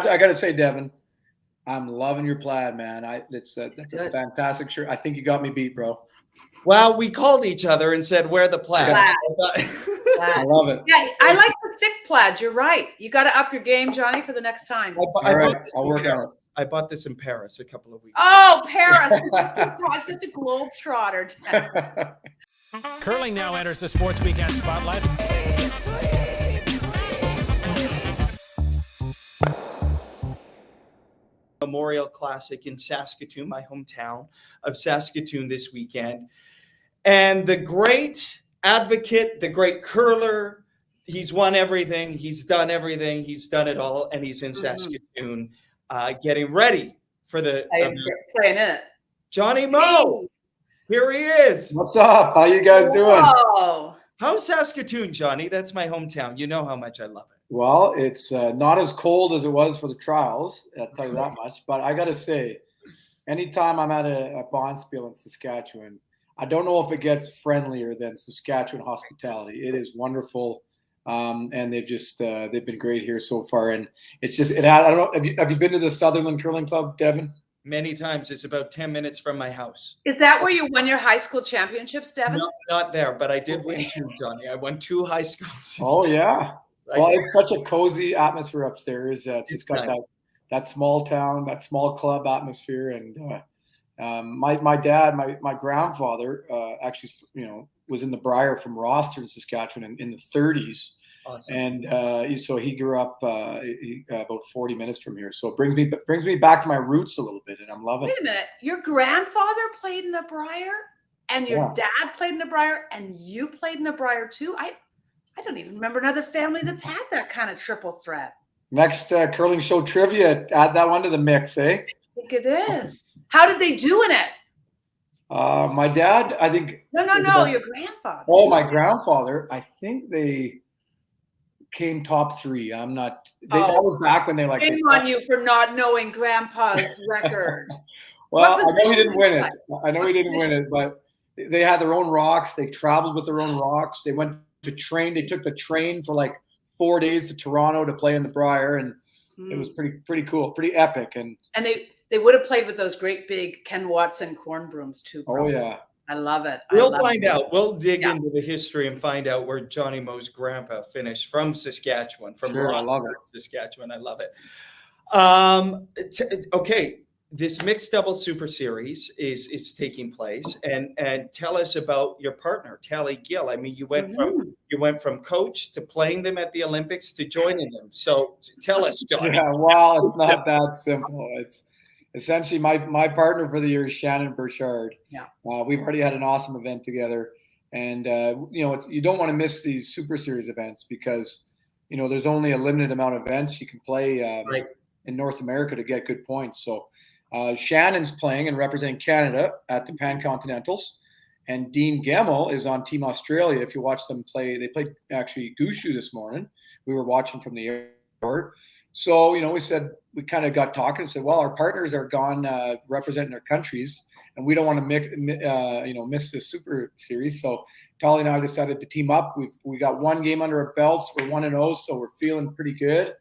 I got to say, Devin, I'm loving your plaid, man. That's a fantastic shirt. I think you got me beat, bro. Well, we called each other and said, wear the plaid. I love it. Yeah, I like the thick plaid. You're right. You got to up your game, Johnny, for the next time. I'll work on it. I bought this in Paris a couple of weeks ago. Oh, Paris. I'm such a globetrotter. Curling now enters the Sports Weekend spotlight. Memorial Classic in Saskatoon, my hometown of Saskatoon this weekend. And the great advocate, the great curler, he's won everything. He's done everything. He's done it all. And he's in Saskatoon getting ready for the playing in it. Johnny Moe. Here he is. What's up? How you guys doing? How's Saskatoon, Johnny? That's my hometown. You know how much I love it. Well, it's not as cold as it was for the trials. I'll tell you that much. But I got to say, anytime I'm at a bonspiel in Saskatchewan, I don't know if it gets friendlier than Saskatchewan hospitality. It is wonderful, and they've been great here so far. And it's just I don't know. Have you been to the Sutherland Curling Club, Devin? Many times. It's about 10 minutes from my house. Is that where you won your high school championships, Devin? No, not there, but I did win 2, Johnny. I won 2 high schools. Oh yeah. Well, it's such a cozy atmosphere upstairs. It's got nice. that small town, that small club atmosphere. And my dad, my grandfather, actually, was in the Briar from Roster in Saskatchewan in the 30s. Awesome. And so he grew up about 40 minutes from here. So it brings me back to my roots a little bit, and I'm loving it. Wait a minute. Your grandfather played in the Briar, and your dad played in the Briar, and you played in the Briar too? I don't even remember another family that's had that kind of triple threat. Next curling show trivia, add that one to the mix, eh? I think it is. How did they do in it? My dad, I think. No, your grandfather. Oh, my grandfather. I think they came top 3. I'm not. That was back when they like. Shame on you for not knowing Grandpa's record. Well, I know he didn't win it. But they had their own rocks. They traveled with their own rocks. They went to train. They took the train for like 4 days to Toronto to play in the Briar, and it was pretty cool, pretty epic. And they would have played with those great big Ken Watson corn brooms too. Probably. Oh yeah, I love it. We'll find out. We'll dig into the history and find out where Johnny Moe's grandpa finished from Saskatchewan, from Saskatchewan. I love it. Okay. This mixed double super series is taking place, and tell us about your partner, Tally Gill. I mean, you went from coach to playing them at the Olympics to joining them. So tell us, Johnny. Yeah, well, it's not that simple. It's essentially my partner for the year is Shannon Burchard. Yeah, we've already had an awesome event together, and you don't want to miss these super series events because there's only a limited amount of events you can play in North America to get good points. So. Shannon's playing and representing Canada at the Pan-Continentals, and Dean Gemmell is on Team Australia. If you watch them play, they played actually Gushu this morning. We were watching from the airport. So, we kind of got talking and said, well, our partners are gone representing their countries, and we don't want to miss this super series. So Tolly and I decided to team up. We got 1 game under our belts. We're 1-0, so we're feeling pretty good.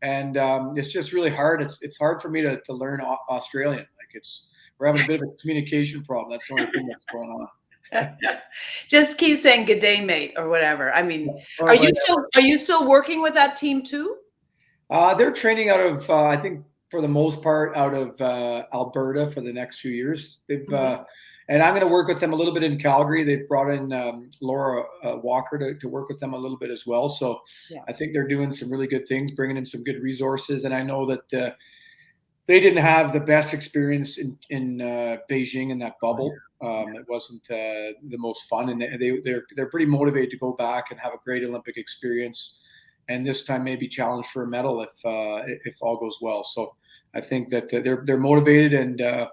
And it's just really hard. It's hard for me to learn Australian. We're having a bit of a communication problem. That's the only thing that's going on. Just keep saying "good day, mate" or whatever. I mean, are you still working with that team too? They're training out of I think for the most part out of Alberta for the next few years. They've and I'm going to work with them a little bit in Calgary. They've brought in Laura Walker to work with them a little bit as well. So I think they're doing some really good things, bringing in some good resources. And I know that they didn't have the best experience in Beijing in that bubble. It wasn't the most fun, and they're pretty motivated to go back and have a great Olympic experience. And this time maybe challenge for a medal if all goes well. So I think that they're motivated and.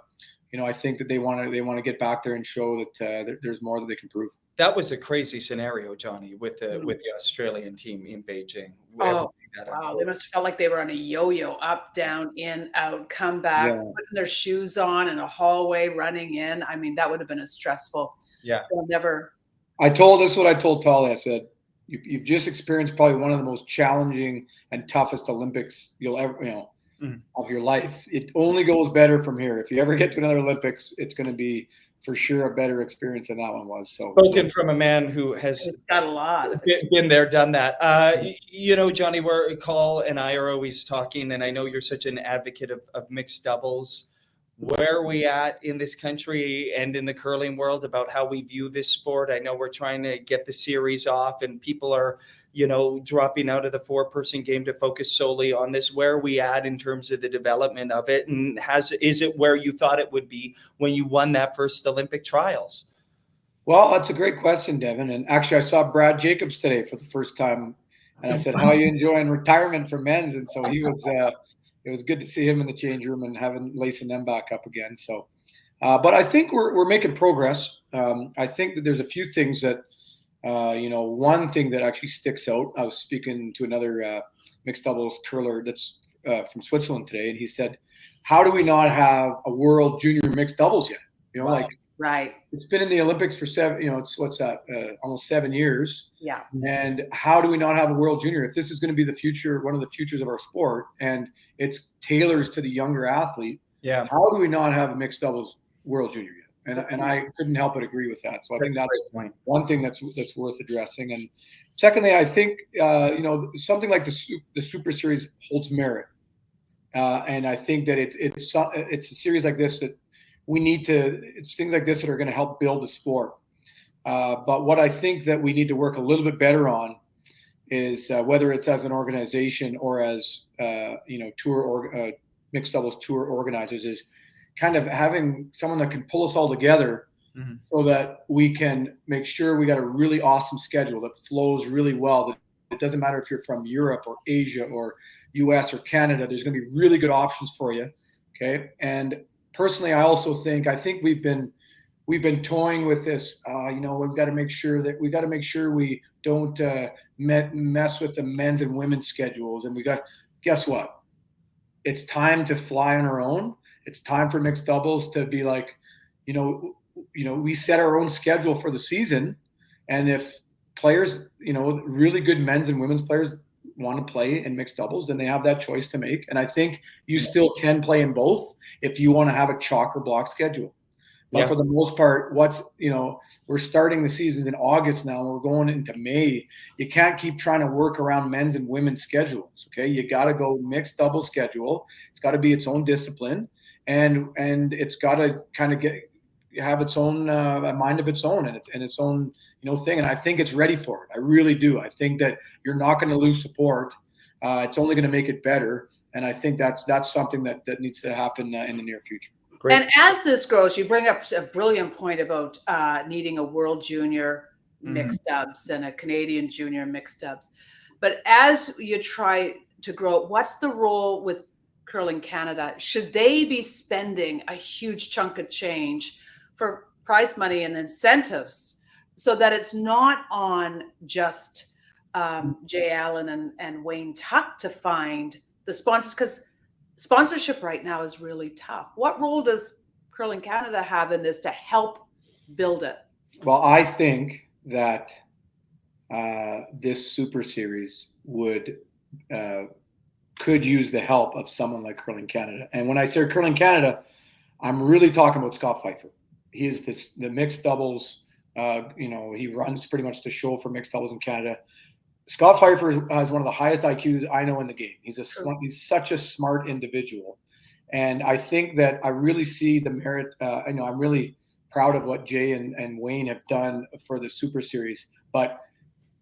I think that they want to get back there and show that there's more that they can prove. That was a crazy scenario, Johnny, with the Australian team in Beijing. Oh, wow. They must have felt like they were on a yo-yo, up, down, in, out, come back, putting their shoes on in a hallway, running in. I mean, that would have been a stressful. Yeah. I told Tolly, I said, you've just experienced probably one of the most challenging and toughest Olympics you'll ever, of your life. It only goes better from here. If you ever get to another Olympics, it's going to be for sure a better experience than that one was. So, spoken from a man who has got a lot of been there, done that. Johnny, Call and I are always talking, and I know you're such an advocate of mixed doubles. Where are we at in this country and in the curling world about how we view this sport? I know we're trying to get the series off, and people are, dropping out of the 4-person game to focus solely on this. Where are we at in terms of the development of it? And is it where you thought it would be when you won that first Olympic trials? Well, that's a great question, Devin. And actually, I saw Brad Jacobs today for the first time, and I said, "How are you enjoying retirement for men's?" And so he was. It was good to see him in the change room and lacing them back up again. So, but I think we're making progress. I think that there's a few things that, one thing that actually sticks out. I was speaking to another mixed doubles curler that's from Switzerland today, and he said, "How do we not have a world junior mixed doubles yet? Wow. Right. It's been in the Olympics for almost 7 years. Yeah. And how do we not have a world junior? If this is going to be the future, one of the futures of our sport, and it's tailors to the younger athlete, how do we not have a mixed doubles world junior yet? And I couldn't help but agree with that. So I think that's one thing that's worth addressing. And secondly, I think something like the Super Series holds merit, and I think that it's a series like this that it's things like this that are going to help build the sport. But what I think that we need to work a little bit better on is whether it's as an organization or as mixed doubles tour organizers, is kind of having someone that can pull us all together so that we can make sure we got a really awesome schedule that flows really well. That it doesn't matter if you're from Europe or Asia or US or Canada, there's going to be really good options for you. Okay. And personally, I think we've been toying with this. We've got to make sure we don't mess with the men's and women's schedules. And guess what? It's time to fly on our own. It's time for mixed doubles to be like, we set our own schedule for the season. And if players, really good men's and women's players want to play in mixed doubles, then they have that choice to make. And I think you still can play in both if you want to have a chalk or block schedule. But for the most part, we're starting the seasons in August now, and we're going into May. You can't keep trying to work around men's and women's schedules. Okay. You got to go mixed double schedule. It's got to be its own discipline, and it's got to kind of have its own a mind of its own and its own thing. And I think it's ready for it. I really do. I think that you're not going to lose support. It's only going to make it better. And I think that's something that needs to happen in the near future. Great. And as this grows, you bring up a brilliant point about needing a world junior mixed dubs and a Canadian junior mixed dubs. But as you try to grow, what's the role with Curling Canada? Should they be spending a huge chunk of change for prize money and incentives so that it's not on just Jay Allen and Wayne Tuck to find the sponsors? Because sponsorship right now is really tough. What role does Curling Canada have in this to help build it? Well, I think that this Super Series could use the help of someone like Curling Canada. And when I say Curling Canada, I'm really talking about Scott Pfeiffer. He is the mixed doubles. He runs pretty much the show for mixed doubles in Canada. Scott Pfeiffer has one of the highest IQs I know in the game. He's such a smart individual. And I think that I really see the merit. I'm really proud of what Jay and Wayne have done for the Super Series, but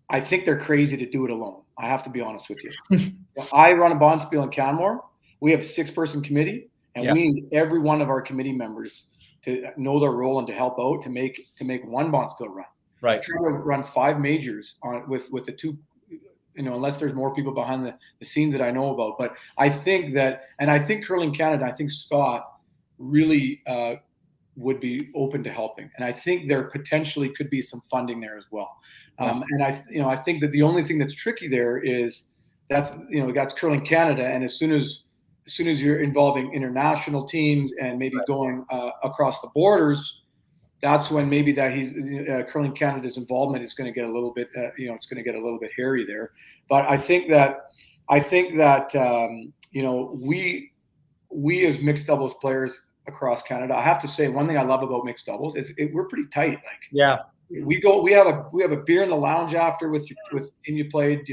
I think they're crazy to do it alone. I have to be honest with you. I run a Bonspiel in Canmore. We have a 6-person committee, and we need every one of our committee members to know their role and to help out to make one Bonspiel run. Right. Try to run 5 majors with the 2, unless there's more people behind the scenes that I know about. But I think that, and I think Curling Canada, I think Scott really would be open to helping. And I think there potentially could be some funding there as well. And I think that the only thing that's tricky there is that's Curling Canada. And as soon as you're involving international teams and maybe going across the borders, that's when maybe that Curling Canada's involvement is going to get a little bit, it's going to get a little bit hairy there. But I think that we as mixed doubles players across Canada, I have to say one thing I love about mixed doubles is we're pretty tight. Like, yeah, we have a beer in the lounge after with the team you played.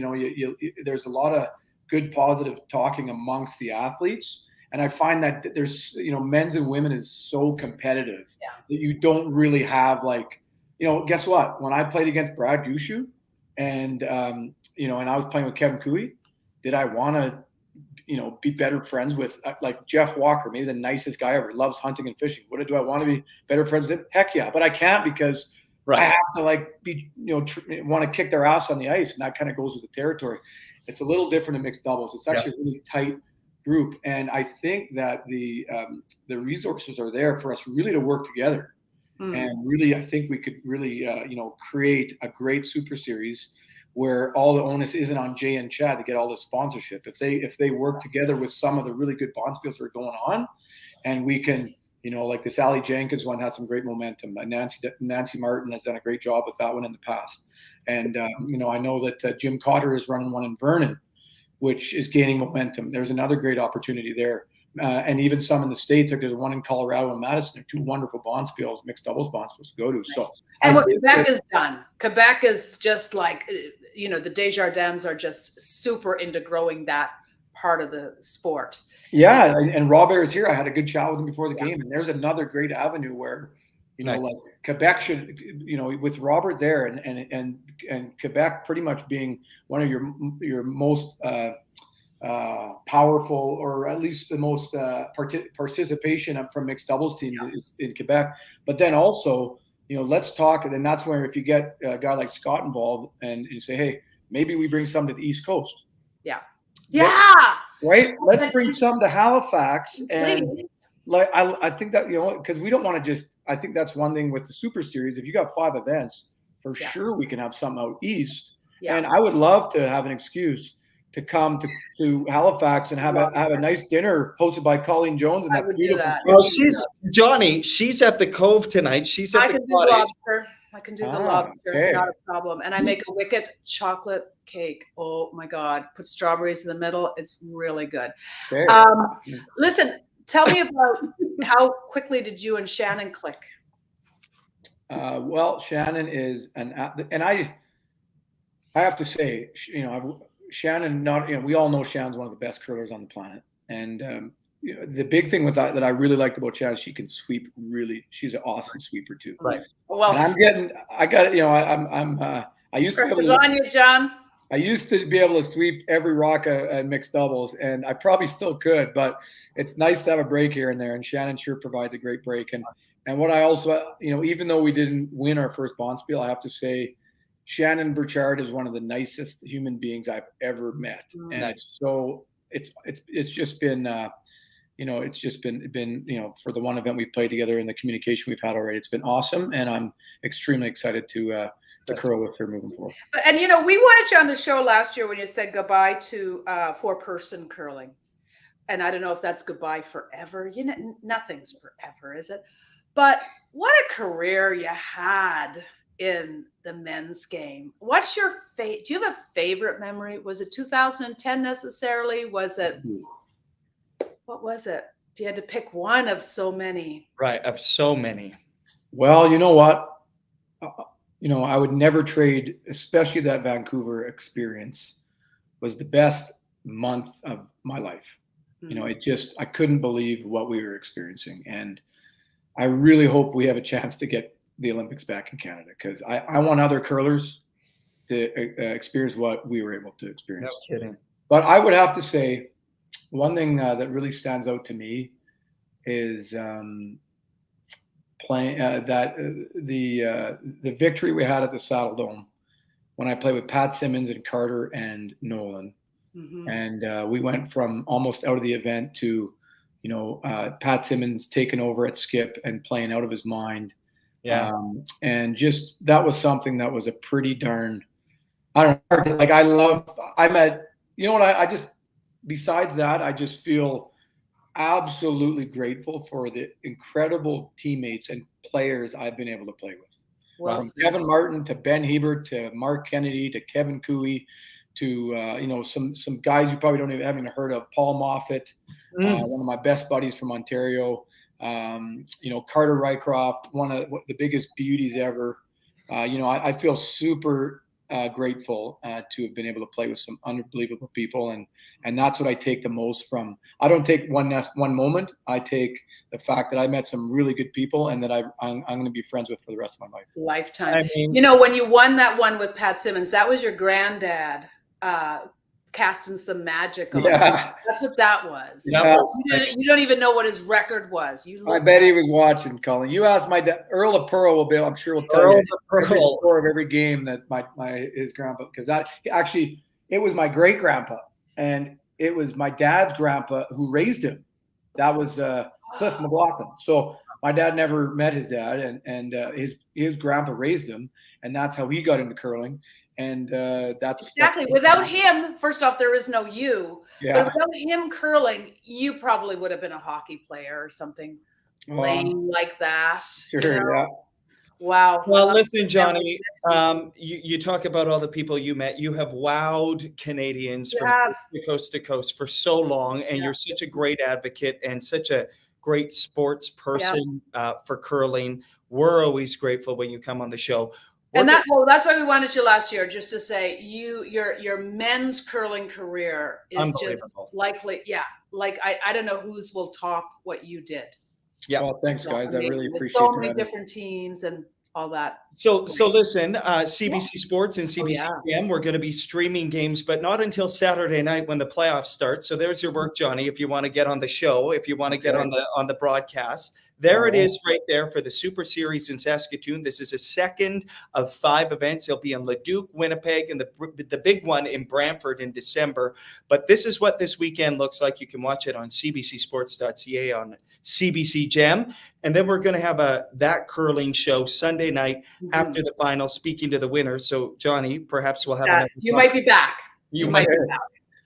There's a lot of good positive talking amongst the athletes, and I find that there's men's and women is so competitive that you don't really have like, guess what, when I played against Brad Gushu and and I was playing with Kevin Cooey, did I want to be better friends with like Jeff Walker, maybe the nicest guy ever, loves hunting and fishing? Do I want to be better friends with him? Heck yeah, but I can't because I have to like be, want to kick their ass on the ice, and that kind of goes with the territory. It's a little different in mixed doubles. It's actually a really tight group, and I think that the resources are there for us really to work together. And really, I think we could really, create a great super series where all the onus isn't on Jay and Chad to get all the sponsorship. If they work together with some of the really good bonspiels that are going on, and we can, like this Ali Jenkins one has some great momentum. Nancy Martin has done a great job with that one in the past. And, I know that Jim Cotter is running one in Vernon, which is gaining momentum. There's another great opportunity there. And even some in the States, like there's one in Colorado and Madison. They're two wonderful bonspiels, mixed doubles bonspiels to go to. So, and what Quebec has done, Quebec is just like, the Desjardins are just super into growing that part of the sport. Yeah, and Robert is here. I had a good chat with him before the game, and there's another great avenue where, like Quebec should, with Robert there, and Quebec pretty much being one of your most powerful, or at least the most participation from mixed doubles teams is in Quebec. But then also, let's talk, and that's where if you get a guy like Scott involved and you say, hey, maybe we bring some to the East Coast. Yeah. Right. Let's bring some to Halifax, and like I think that because we don't want to just. I think that's one thing with the Super Series. If you got 5 events, for sure we can have some out east. And I would love to have an excuse to come to Halifax and have a nice dinner hosted by Colleen Jones and that beautiful. Well, she's at the Cove tonight. She's at the lobster. I can do the lobster, not a problem. And I make a wicked chocolate cake. Oh my God. Put strawberries in the middle. It's really good. Okay. Listen, tell me about how quickly did you and Shannon click? Well, Shannon is and I have to say, Shannon, we all know Shannon's one of the best curlers on the planet. And the big thing that I really liked about Shannon, she can sweep she's an awesome sweeper too. Right. Well, I used to be able to, John. I used to be able to sweep every rock at mixed doubles, and I probably still could, but it's nice to have a break here and there. And Shannon sure provides a great break. And what I also, even though we didn't win our first bonspiel, I have to say, Shannon Burchard is one of the nicest human beings I've ever met. And it's just been, it's just been, for the one event we've played together and the communication we've had already, it's been awesome. And I'm extremely excited to curl with her moving forward. And, we wanted you on the show last year when you said goodbye to 4-person curling. And I don't know if that's goodbye forever. Nothing's forever, is it? But what a career you had in the men's game. What's your do you have a favorite memory? Was it 2010 necessarily? Was it, what was it? If you had to pick one of so many. Right, of so many. Well, you know what? I would never trade, especially that Vancouver experience was the best month of my life. I couldn't believe what we were experiencing. And I really hope we have a chance to get the Olympics back in Canada, because I want other curlers to experience what we were able to experience. No kidding. But I would have to say one thing that really stands out to me is playing the victory we had at the Saddle Dome when I played with Pat Simmons and Carter and Nolan. Mm-hmm. And we went from almost out of the event to, Pat Simmons taking over at skip and playing out of his mind. Yeah. And just, that was something that was a pretty darn, besides that, I just feel absolutely grateful for the incredible teammates and players I've been able to play with. From Kevin Martin to Ben Hebert to Mark Kennedy to Kevin Cooey some guys you probably haven't even heard of. Paul Moffat, one of my best buddies from Ontario. Carter Rycroft, one of the biggest beauties ever. I feel super grateful to have been able to play with some unbelievable people, and that's what I take the most from. I don't take one moment. I take the fact that I met some really good people, and that I'm going to be friends with for the rest of my life. Lifetime. When you won that one with Pat Simmons, that was your granddad casting some magic on. Yeah. That's what that was. Yeah. You don't even know what his record was. I bet he was watching, Colin. You ask my dad. Earl of Pearl will be. I'm sure will tell you every score of every game that his grandpa, because it was my great grandpa, and it was my dad's grandpa who raised him. That was Cliff McLaughlin. So my dad never met his dad, and his grandpa raised him, and that's how he got into curling. And that's exactly. Without him, first off, there is no you. Yeah. But without him curling, you probably would have been a hockey player or something lame like that. Sure. Yeah. Wow. Well, listen, Johnny, you talk about all the people you met. You have wowed Canadians from coast to coast for so long, and you're such a great advocate and such a great sports person for curling. We're always grateful when you come on the show. And that's why we wanted you last year, just to say your men's curling career is just likely. Yeah. Like, I don't know whose will top what you did. Yeah. Well, thanks guys. I really appreciate it. So many different teams and all that. So listen, CBC Sports and CBC GM, we're going to be streaming games, but not until Saturday night when the playoffs start. So there's your work, Johnny, if you want to get on the show, if you want to get on the broadcast. There it is right there for the Super Series in Saskatoon. This is a second of 5 events. They'll be in Leduc, Winnipeg, and the big one in Brantford in December. But this is what this weekend looks like. You can watch it on cbcsports.ca on CBC Gem. And then we're going to have that curling show Sunday night after the final, speaking to the winners. So, Johnny, perhaps we'll have you might be back. You might be back.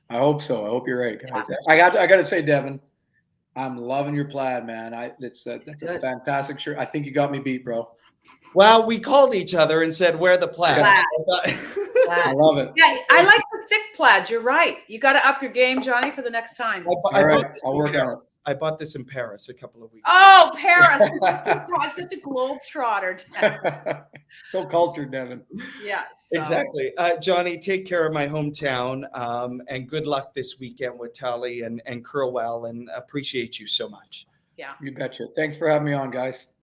I hope so. I hope you're right, guys. I got to say, Devin, I'm loving your plaid, man. That's a fantastic shirt. I think you got me beat, bro. Well, we called each other and said, wear the plaid. I love it. Yeah, I like the thick plaid. You're right. You got to up your game, Johnny, for the next time. I'll work on it. I bought this in Paris a couple of weeks ago. Oh, Paris. I'm such a globetrotter. So cultured, Devin. Yes. Exactly. Johnny, take care of my hometown, and good luck this weekend with Tally and Curlwell, and appreciate you so much. Yeah. You betcha. Thanks for having me on, guys.